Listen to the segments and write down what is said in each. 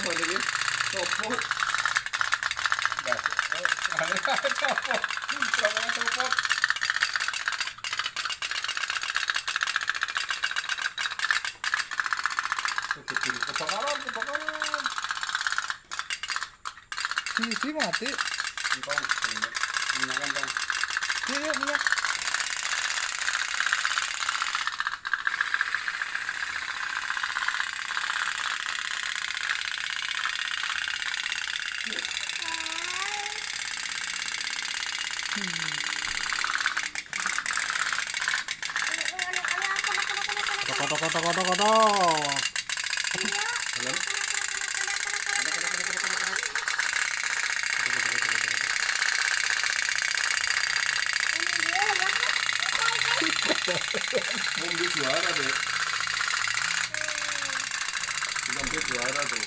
copot iki. Copot. Enggak. Copot. Copot. Kebakaran. Si mati. Tong, minyakan tong. Iya, minyak. Kotok. Mobil juara deh. Mobil juara tuh.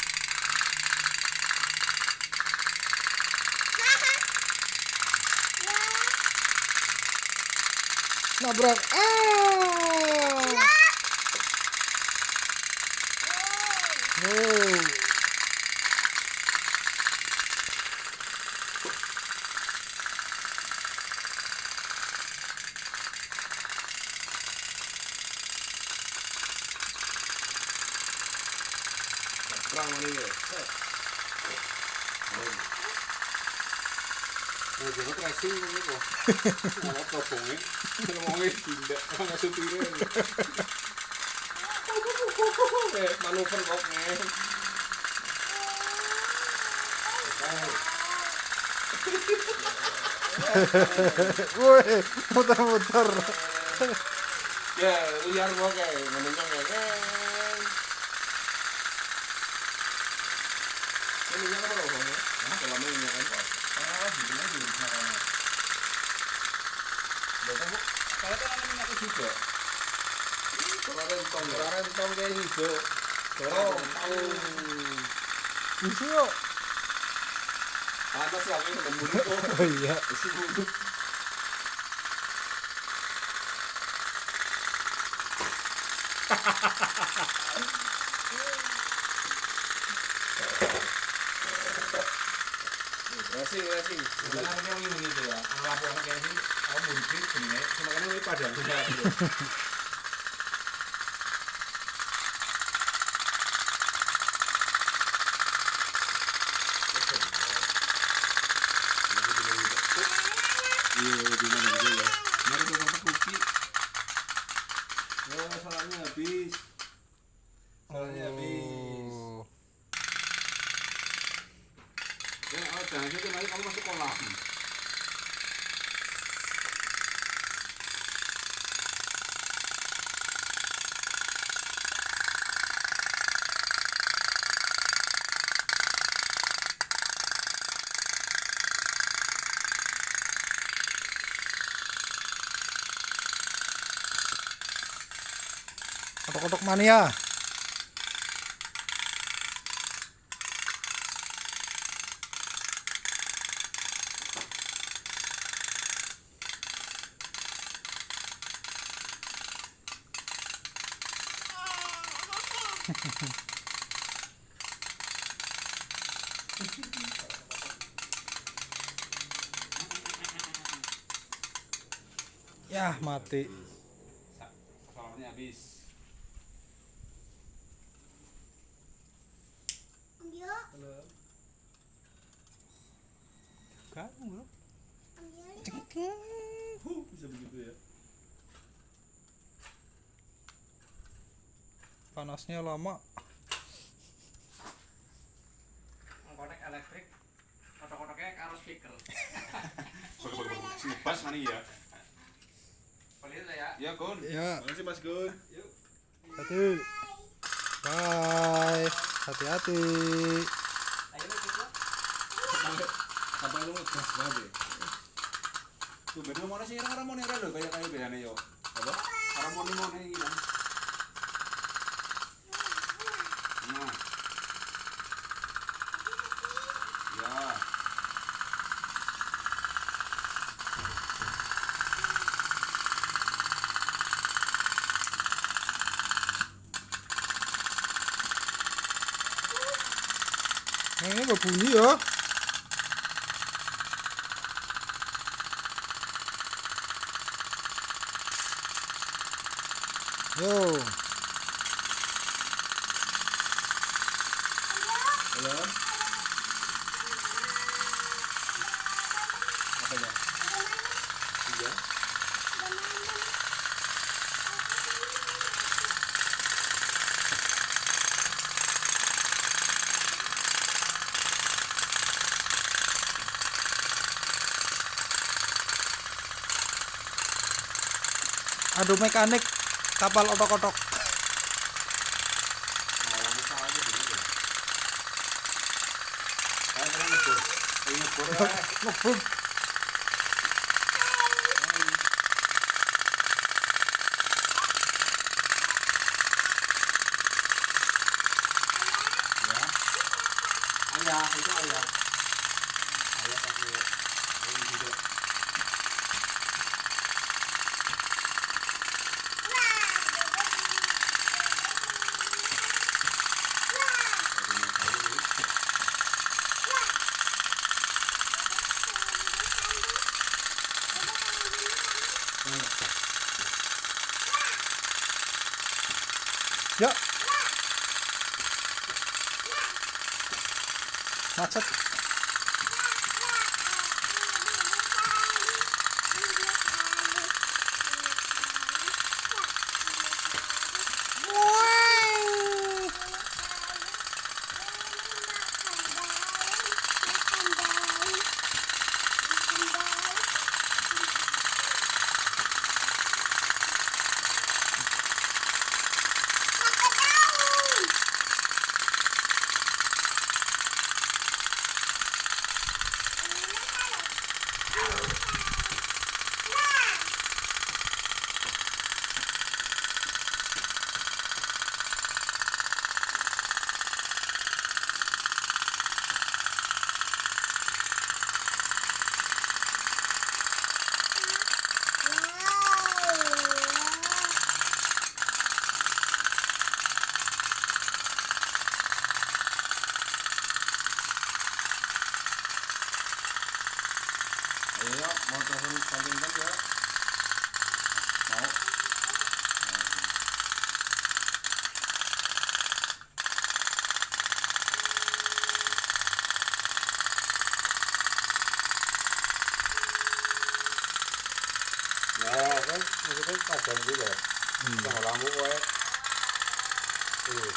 Nabrak. Oh. Perang ini ya. Nah, jadi tracing ini kok. Ada topongnya. Ngomongnya tindak. Nggak supirnya. Manuver koknya. Woi, muter-muter. Ya, liar koknya. Menunjang ya. Ini minyak apa loh? Kalau minyak kan. Sebenarnya di mana? Bapak, kalau kan ada minyak juga. Rentong kayak hijau. Dorong. Isi yuk. Panas lagi udah bulu. Oh iya. Isi bulu. Racing. Sebenarnya yang ini gitu ya. Laporan kayak sih, aku mudik gini. Cuma kan ini padang juga. Iya, di mana juga ya. Mari kita makan kuki. Oh, salahnya habis. Ya, jangan jadi nanti kamu masuk kolam. Kotok-kotok mania. Yah, mati. Salahnya habis. Kamu loh. Bisa begitu ya. Panasnya lama. Konek elektrik, kotak-kotaknya karo speaker. Pas mana ya? Pelit lah ya. Ya, Gun. Ya. Makasih Mas Gun. Yuk. Hati. Bye. Hati-hati. Ayo lu gitu. Apa lu gas banget? Tuh, bener mau sih orang mau nera lho kayak biasanya yo. Apa? Orang mau iki kan. Nah. Ya. nggak bunyi ya? Yo. Halo. Apanya? Iya. Aduh mekanik kapal otok-otok. Mau buka aja dulu. Ayo teman ngebur. Ayo ngebur ya. Ngebut. Ya. Ayah, itu ayah. Ayah pakai ini juga. Ya. Macet. Ayo yuk, mau telepon kontingan ya? Mau? Nah, kan maksudnya kadang juga. Sama lampu kowe. Tuh.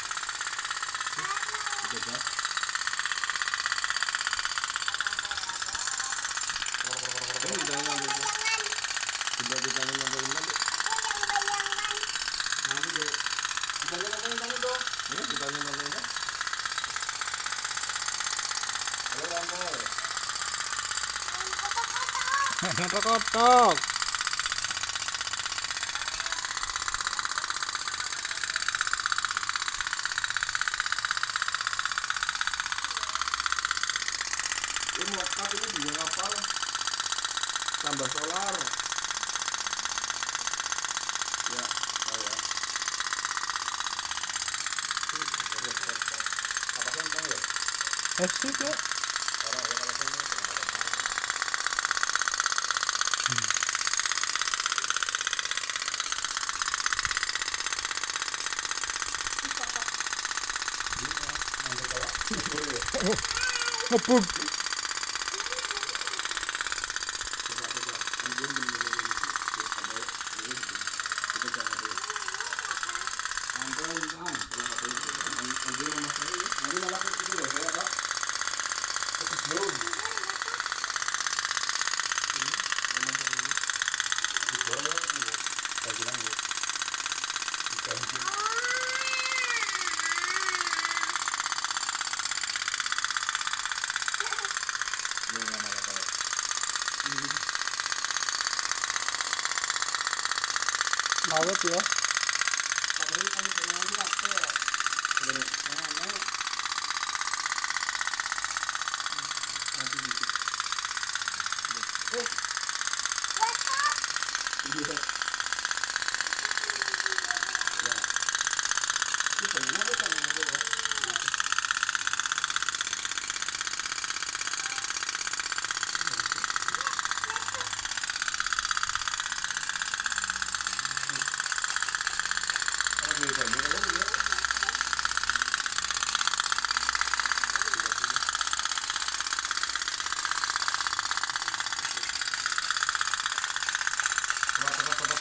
Gitu kan? Ini ditanya nanti. Coba ditanya nanti. Nanti deh. Ditanya nanti dong. Ini ditanya nanti. Halo lampu. Otok-otok. Ini mau kapal ini juga kapal. Tambah solar. Ya, oh ya. Apa sih enteng ya? Asik ya. Orang ya kalau sini. Ngebut. Awet ya.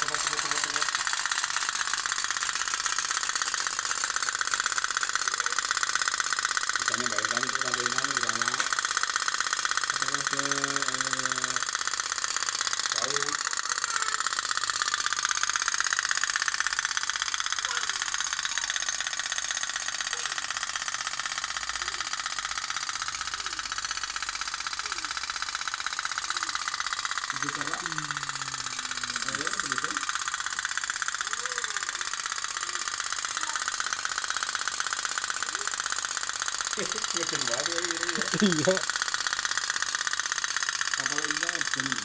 cepat. Misalnya bayangkan itu ada ini di mana? Ada tahu. Bisa pak? Ayo begitu. Ngecen banget ya ini ya. Iya. Kapal ini kan gini.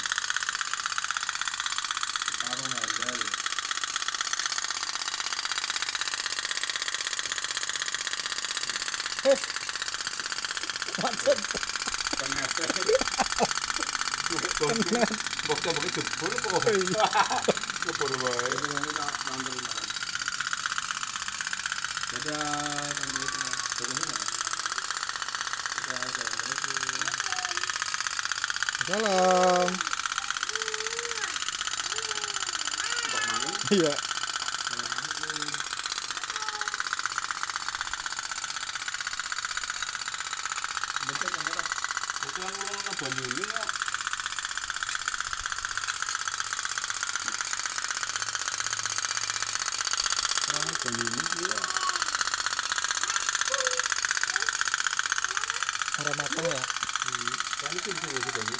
Taruh harga ya. Macet. Kenet. Boknya pakai jebur kok. Jebur bae. Itu nanti tak nganterin makan. Dadah, sampai itu. Bagusnya mana? Assalamualaikum. Salam. Bak mana? Iya. Assalamualaikum. Betul kamera. Itu yang ngomong banyu ini ya. Banyu ini ya. Orang matang ya. Kan itu bisa jadi banyu.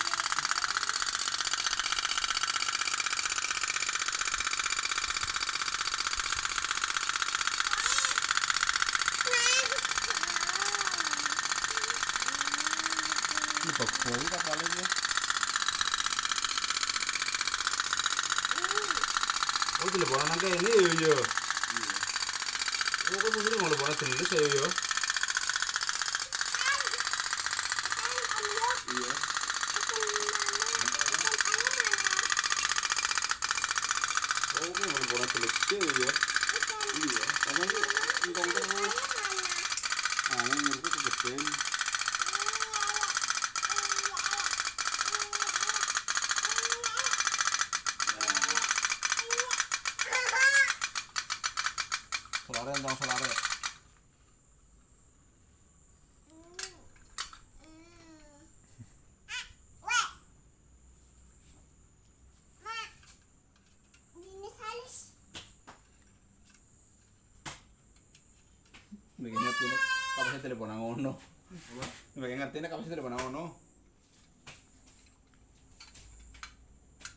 Ini bagus kapalnya dia. Oh, teleponan angka ini yo yo. Oh, kok mesti mau teleponan jenis ya yo. Iya. Oh, kok mau teleponan jenis ya yo. Iya. Karena itu ngkong terus. Ah, ini menurutku kegedean. Solare dong solare. Begini ngerti nih, kapasnya telepon ngono. Begini ngerti nih kapasnya telepon ngono.